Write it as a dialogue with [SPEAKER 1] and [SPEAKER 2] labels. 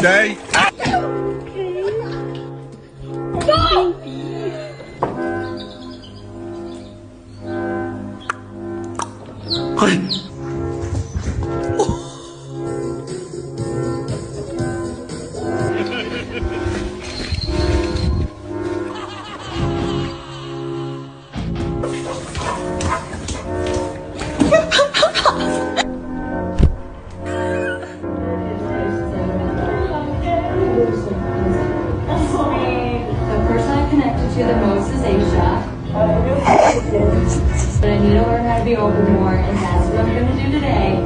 [SPEAKER 1] Okay? Hoy!
[SPEAKER 2] The person I'm connected to the most is Aisha. But I need to learn how to be open more, and that's what I'm going to do today.